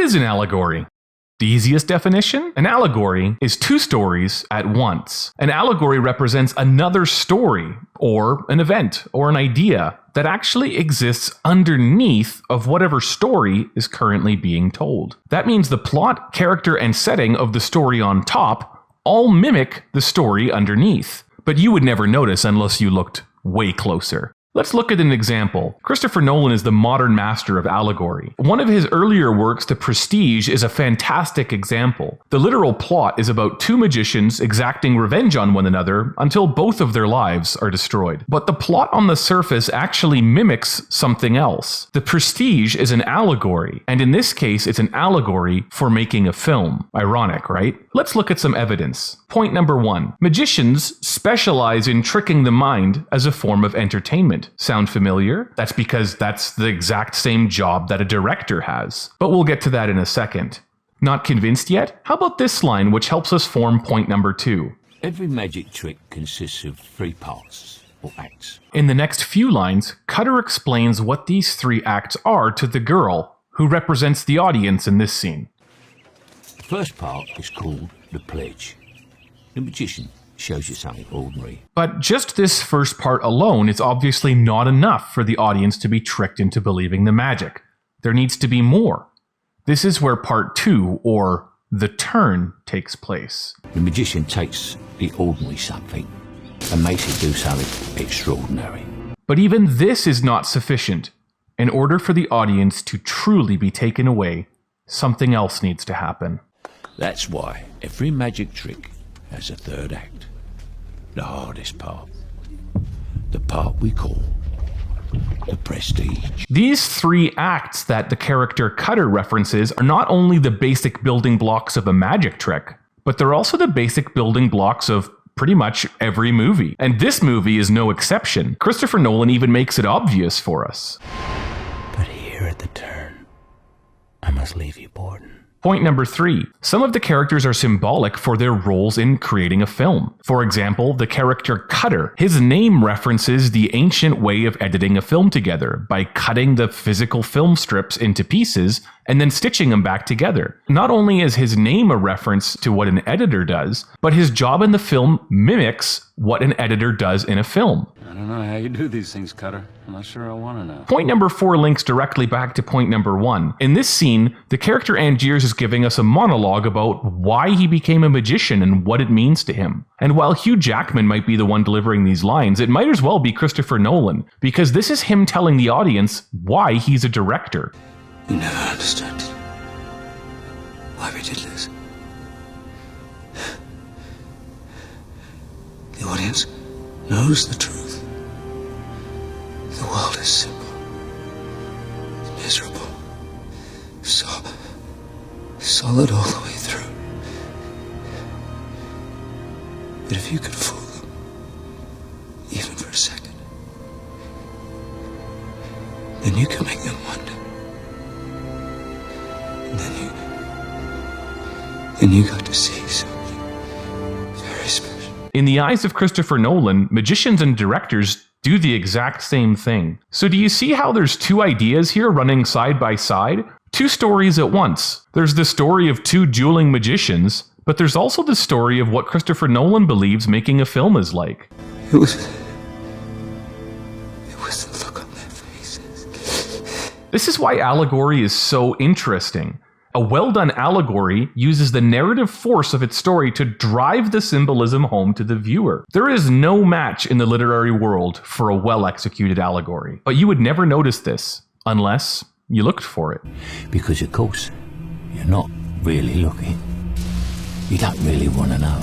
is an allegory? The easiest definition? An allegory is two stories at once. An allegory represents another story, or an event, or an idea that actually exists underneath of whatever story is currently being told. That means the plot, character, and setting of the story on top all mimic the story underneath. But you would never notice unless you looked way closer. Let's look at an example. Christopher Nolan is the modern master of allegory. One of his earlier works, The Prestige, is a fantastic example. The literal plot is about two magicians exacting revenge on one another until both of their lives are destroyed. But the plot on the surface actually mimics something else. The Prestige is an allegory, and in this case, it's an allegory for making a film. Ironic, right? Let's look at some evidence. Point number 1. Magicians specialize in tricking the mind as a form of entertainment. Sound familiar? That's because that's the exact same job that a director has. But we'll get to that in a second. Not convinced yet? How about this line, which helps us form point number 2? Every magic trick consists of 3 parts, or acts. In the next few lines, Cutter explains what these 3 acts are to the girl, who represents the audience in this scene. The first part is called the pledge. The magician shows you something ordinary. But just this first part alone is obviously not enough for the audience to be tricked into believing the magic. There needs to be more. This is where part 2, or the turn, takes place. The magician takes the ordinary something and makes it do something extraordinary. But even this is not sufficient. In order for the audience to truly be taken away, something else needs to happen. That's why every magic trick has a 3rd act. The hardest part. The part we call the prestige. These 3 acts that the character Cutter references are not only the basic building blocks of a magic trick, but they're also the basic building blocks of pretty much every movie. And this movie is no exception. Christopher Nolan even makes it obvious for us. But here at the turn, I must leave you, Borden. Point number 3. Some of the characters are symbolic for their roles in creating a film. For example, the character Cutter. His name references the ancient way of editing a film together by cutting the physical film strips into pieces and then stitching them back together. Not only is his name a reference to what an editor does, but his job in the film mimics what an editor does in a film. I don't know how you do these things, Cutter. I'm not sure I want to know. Point number 4 links directly back to point number 1. In this scene, the character Angiers is giving us a monologue about why he became a magician and what it means to him. And while Hugh Jackman might be the one delivering these lines, it might as well be Christopher Nolan, because this is him telling the audience why he's a director. You never understood why we did this. The audience knows the truth. The world is simple, miserable, solid all the way through. But if you could fool them, even for a second, then you can make them wonder. And then you got to see something very special. In the eyes of Christopher Nolan, magicians and directors do the exact same thing. So do you see how there's 2 ideas here running side by side? 2 stories at once. There's the story of 2 dueling magicians, but there's also the story of what Christopher Nolan believes making a film is like. It was the look on their faces. This is why Allegory is so interesting. A well-done allegory uses the narrative force of its story to drive the symbolism home to the viewer. There is no match in the literary world for a well-executed allegory, but you would never notice this unless you looked for it. Because, of course, you're not really looking. You don't really want to know.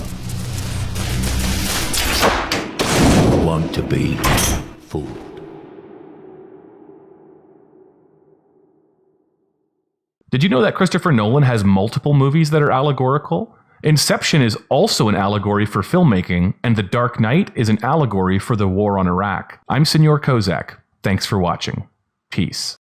You want to be fooled. Did you know that Christopher Nolan has multiple movies that are allegorical? Inception is also an allegory for filmmaking, and The Dark Knight is an allegory for the war on Iraq. I'm Señor Kozak. Thanks for watching. Peace.